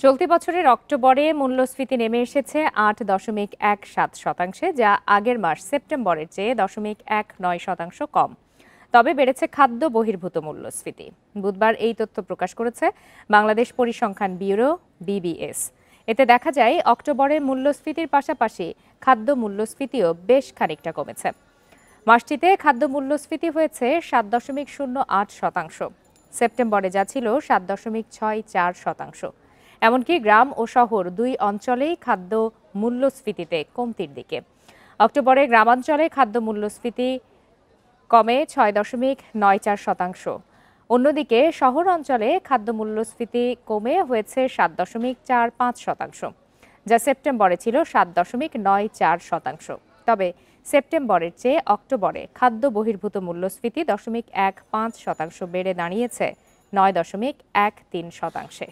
চলতি বছরের অক্টোবরে মূল্যস্ফীতি নেমে এসেছে ৮.17%, যা আগের মাস সেপ্টেম্বরের চেয়ে 0.19% কম। তবে বেড়েছে খাদ্য বহির্ভূত মূল্যস্ফীতি। বুধবার এই তথ্য প্রকাশ করেছে বাংলাদেশ পরিসংখ্যান ব্যুরো (BBS). এতে দেখা যায় অক্টোবরে মূল্যস্ফীতির পাশাপাশি খাদ্য মূল্যস্ফীতিও বেশ খানিকটা কমেছে। মাসটিতে খাদ্য মূল্যস্ফীতি হয়েছে 7.08%। সেপ্টেম্বরে যা ছিল 7.64%। এমনকি গ্রাম ও শহর দুই অঞ্চলেই খাদ্য মূল্যস্ফীতিতে কমতির দিকে। অক্টোবরে গ্রামাঞ্চলে খাদ্য মূল্যস্ফীতি কমে 6.94%। অন্যদিকে শহর অঞ্চলে খাদ্য মূল্যস্ফীতি কমে হয়েছে 7.45%, যা সেপ্টেম্বরে ছিল 7.94%। তবে সেপ্টেম্বরের চেয়ে অক্টোবরে খাদ্য বহির্ভূত মূল্যস্ফীতি 0.15% বেড়ে দাঁড়িয়েছে 9.13%।